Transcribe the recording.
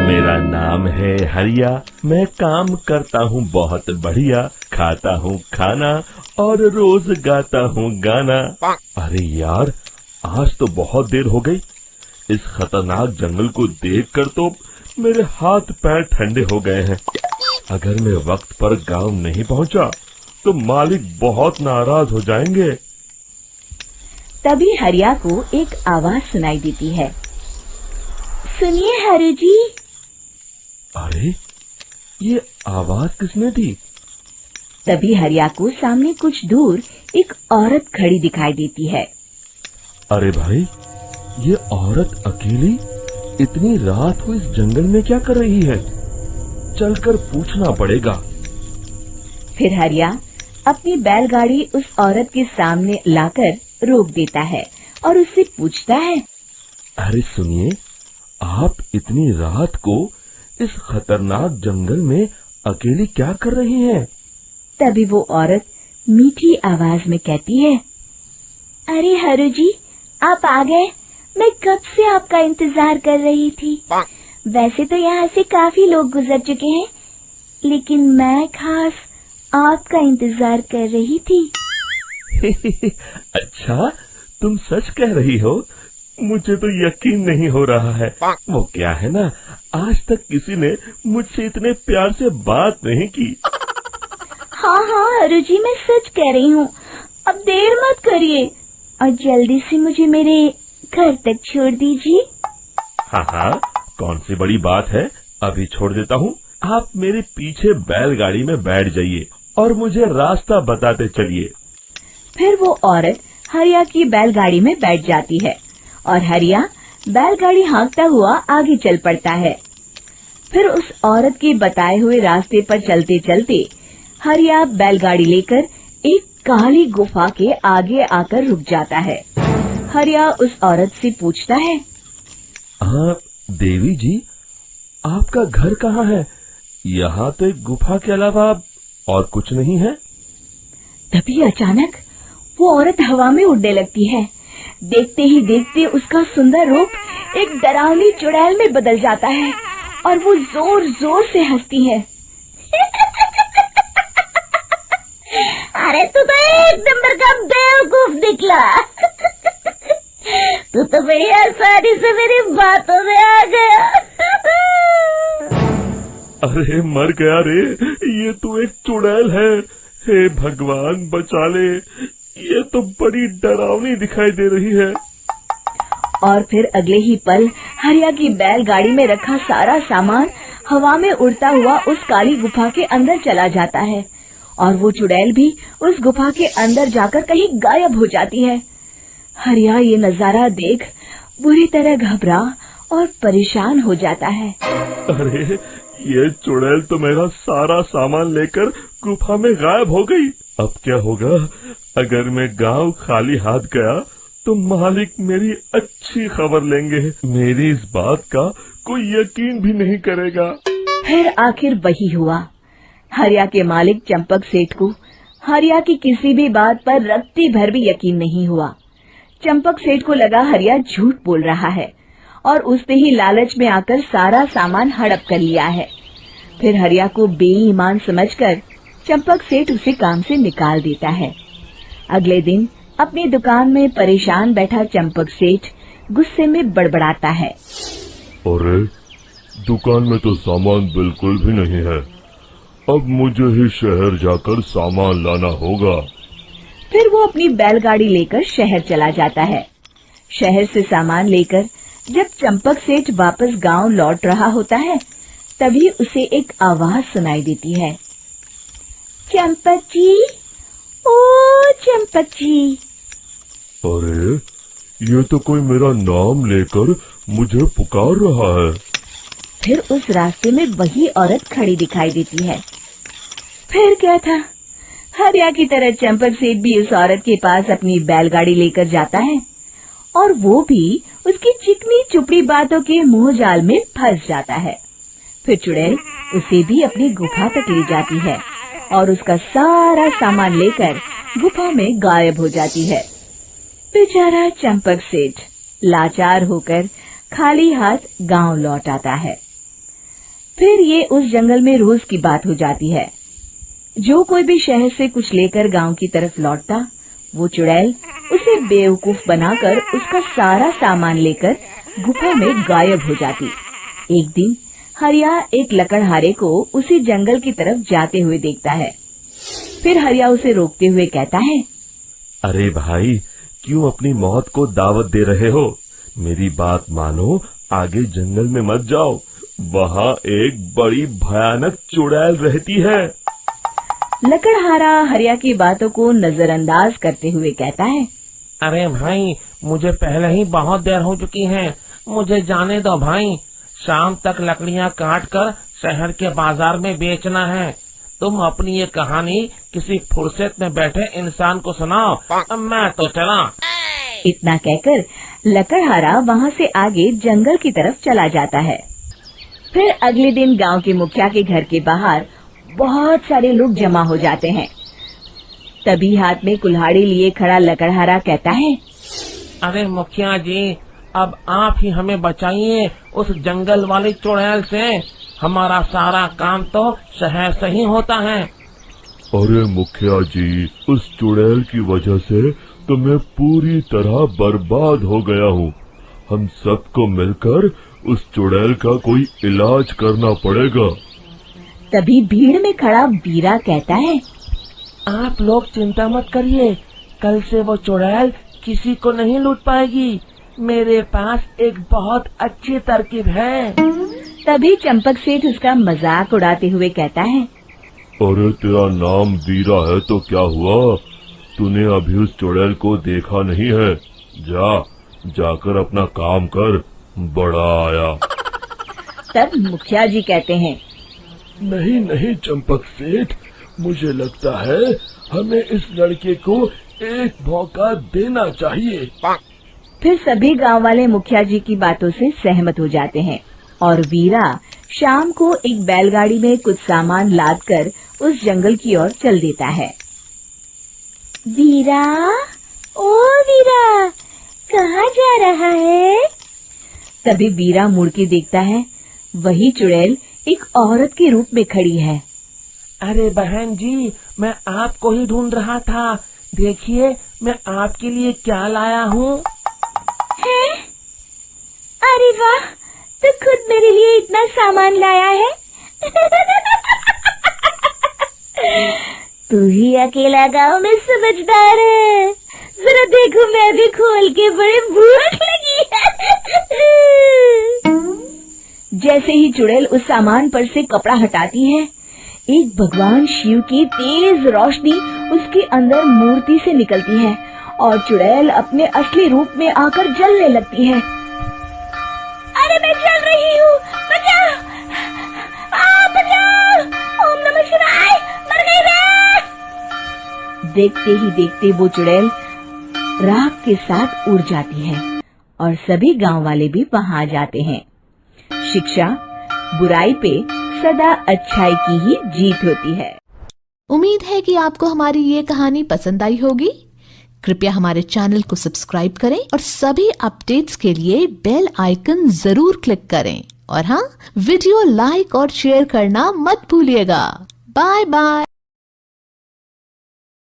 मेरा नाम है हरिया, मैं काम करता हूँ बहुत बढ़िया, खाता हूँ खाना और रोज गाता हूँ गाना। अरे यार, आज तो बहुत देर हो गई। इस खतरनाक जंगल को देखकर तो मेरे हाथ पैर ठंडे हो गए हैं। अगर मैं वक्त पर गांव नहीं पहुंचा तो मालिक बहुत नाराज हो जाएंगे। तभी हरिया को एक आवाज सुनाई देती है। सुनिए हरु जी। अरे, ये आवाज किसने दी? तभी हरिया को सामने कुछ दूर एक औरत खड़ी दिखाई देती है। अरे भाई, ये औरत अकेली इतनी रात को इस जंगल में क्या कर रही है? चलकर पूछना पड़ेगा। फिर हरिया अपनी बैलगाड़ी उस औरत के सामने लाकर रोक देता है और उससे पूछता है। अरे सुनिए, आप इतनी रात को इस खतरनाक जंगल में अकेली क्या कर रही हैं? तभी वो औरत मीठी आवाज में कहती है। अरे हरु जी, आप आ गए। मैं कब से आपका इंतजार कर रही थी। वैसे तो यहाँ से काफी लोग गुजर चुके हैं, लेकिन मैं खास आपका इंतजार कर रही थी। अच्छा, तुम सच कह रही हो? मुझे तो यकीन नहीं हो रहा है। वो क्या है ना, आज तक किसी ने मुझसे इतने प्यार से बात नहीं की। हाँ हरु जी, मैं सच कह रही हूँ। अब देर मत करिए और जल्दी से मुझे मेरे घर तक छोड़ दीजिए। हाँ, कौन सी बड़ी बात है, अभी छोड़ देता हूँ। आप मेरे पीछे बैलगाड़ी में बैठ जाइए और मुझे रास्ता बताते चलिए। फिर वो औरत हरिया की बैलगाड़ी में बैठ जाती है और हरिया बैलगाड़ी हाँकता हुआ आगे चल पड़ता है। फिर उस औरत के बताए हुए रास्ते पर चलते चलते हरिया बैलगाड़ी लेकर एक काली गुफा के आगे आकर रुक जाता है। हरिया उस औरत से पूछता है। देवी जी, आपका घर कहाँ है? यहाँ तो एक गुफा के अलावा और कुछ नहीं है। तभी अचानक वो औरत हवा में उड़ने लगती है। देखते ही देखते उसका सुंदर रूप एक डरावनी चुड़ैल में बदल जाता है और वो जोर जोर से हंसती है। अरे तू तो एक नंबर का बेवकूफ निकला। तू तो बड़ी आसानी से मेरी बातों में आ गया। अरे मर गया रे, ये तो एक चुड़ैल है। हे भगवान बचा ले, ये तो बड़ी डरावनी दिखाई दे रही है। और फिर अगले ही पल हरिया की बैलगाड़ी में रखा सारा सामान हवा में उड़ता हुआ उस काली गुफा के अंदर चला जाता है और वो चुड़ैल भी उस गुफा के अंदर जाकर कहीं गायब हो जाती है। हरिया ये नजारा देख बुरी तरह घबरा और परेशान हो जाता है। अरे, ये चुड़ैल तो मेरा सारा सामान लेकर गुफा में गायब हो गई। अब क्या होगा? अगर मैं गांव खाली हाथ गया तो मालिक मेरी अच्छी खबर लेंगे। मेरी इस बात का कोई यकीन भी नहीं करेगा। फिर आखिर वही हुआ। हरिया के मालिक चंपक सेठ को हरिया की किसी भी बात पर रत्ती भर भी यकीन नहीं हुआ। चंपक सेठ को लगा हरिया झूठ बोल रहा है और उसने ही लालच में आकर सारा सामान हड़प कर लिया है। फिर हरिया को बेईमान समझकर चंपक सेठ उसे काम से निकाल देता है। अगले दिन अपनी दुकान में परेशान बैठा चंपक सेठ गुस्से में बड़बड़ाता है। अरे, दुकान में तो सामान बिल्कुल भी नहीं है। अब मुझे ही शहर जाकर सामान लाना होगा। फिर वो अपनी बैलगाड़ी लेकर शहर चला जाता है। शहर से सामान लेकर जब चंपक सेठ वापस गांव लौट रहा होता है, तभी उसे एक आवाज सुनाई देती है। चंपक जी, ओ चंपक जी। अरे, ये तो कोई मेरा नाम लेकर मुझे पुकार रहा है। फिर उस रास्ते में वही औरत खड़ी दिखाई देती है। फिर क्या था, हरिया की तरह चंपक सेठ भी उस औरत के पास अपनी बैलगाड़ी लेकर जाता है और वो भी उसकी चिकनी चुपड़ी बातों के मुंह जाल में फंस जाता है। फिर चुड़ैल उसे भी अपनी गुफा तक ले जाती है और उसका सारा सामान लेकर गुफा में गायब हो जाती है। बेचारा चंपक सेठ लाचार होकर खाली हाथ गांव लौट आता है। फिर ये उस जंगल में रोज की बात हो जाती है। जो कोई भी शहर से कुछ लेकर गांव की तरफ लौटता, वो चुड़ैल उसे बेवकूफ बनाकर उसका सारा सामान लेकर गुफा में गायब हो जाती। एक दिन हरिया एक लकड़हारे को उसी जंगल की तरफ जाते हुए देखता है। फिर हरिया उसे रोकते हुए कहता है, अरे भाई, क्यों अपनी मौत को दावत दे रहे हो? मेरी बात मानो, आगे जंगल में मत जाओ, वहाँ एक बड़ी भयानक चुड़ैल रहती है। लकड़हारा हरिया की बातों को नजरअंदाज करते हुए कहता है, अरे भाई, मुझे पहले ही बहुत देर हो चुकी है, मुझे जाने दो भाई। शाम तक लकड़ियाँ काट कर शहर के बाजार में बेचना है। तुम अपनी ये कहानी किसी फुर्सत में बैठे इंसान को सुनाओ, मैं तो चला। इतना कहकर लकड़हारा वहाँ से आगे जंगल की तरफ चला जाता है। फिर अगले दिन गांव के मुखिया के घर के बाहर बहुत सारे लोग जमा हो जाते हैं। तभी हाथ में कुल्हाड़ी लिए खड़ा लकड़हारा कहता है, अरे मुखिया जी, अब आप ही हमें बचाइए उस जंगल वाली चुड़ैल से। हमारा सारा काम तो शहर से ही होता है। अरे मुखिया जी, उस चुड़ैल की वजह से तो मैं पूरी तरह बर्बाद हो गया हूँ। हम सबको मिलकर उस चुड़ैल का कोई इलाज करना पड़ेगा। तभी भीड़ में खड़ा वीरा कहता है, आप लोग चिंता मत करिए, कल से वो चुड़ैल किसी को नहीं लूट पाएगी। मेरे पास एक बहुत अच्छी तरकीब है। तभी चंपक सेठ उसका मजाक उड़ाते हुए कहता है, अरे तेरा नाम वीरा है तो क्या हुआ? तूने अभी उस चुड़ैल को देखा नहीं है? जाकर अपना काम कर, बड़ा आया। तब मुखिया जी कहते हैं, नहीं चंपक सेठ, मुझे लगता है हमें इस लड़के को एक मौका देना चाहिए। फिर सभी गांव वाले मुखिया जी की बातों से सहमत हो जाते हैं और वीरा शाम को एक बैलगाड़ी में कुछ सामान लादकर उस जंगल की ओर चल देता है। वीरा, ओ वीरा, कहाँ जा रहा है? तभी वीरा मुड़ के देखता है, वही चुड़ैल एक औरत के रूप में खड़ी है। अरे बहन जी, मैं आपको ही ढूंढ रहा था। देखिए, मैं आपके लिए क्या लाया हूँ। अरे वाह, तो खुद मेरे लिए इतना सामान लाया है। तू ही अकेला गांव में समझदार है। जरा देखो, मैं भी खोल के, बड़े भूख लगी है। जैसे ही चुड़ैल उस सामान पर से कपड़ा हटाती है, एक भगवान शिव की तेज रोशनी उसके अंदर मूर्ति से निकलती है और चुड़ैल अपने असली रूप में आकर जलने लगती है। अरे मैं जल रही हूँ, बचाओ! बचाओ! ओम नमः शिवाय, मर गई मैं! देखते ही देखते वो चुड़ैल राख के साथ उड़ जाती है और सभी गांव वाले भी वहां आ जाते हैं। शिक्षा, बुराई पे सदा अच्छाई की ही जीत होती है। उम्मीद है कि आपको हमारी ये कहानी पसंद आई होगी। कृपया हमारे चैनल को सब्सक्राइब करें और सभी अपडेट्स के लिए बेल आइकन जरूर क्लिक करें। और हाँ, वीडियो लाइक और शेयर करना मत भूलिएगा। Bye bye.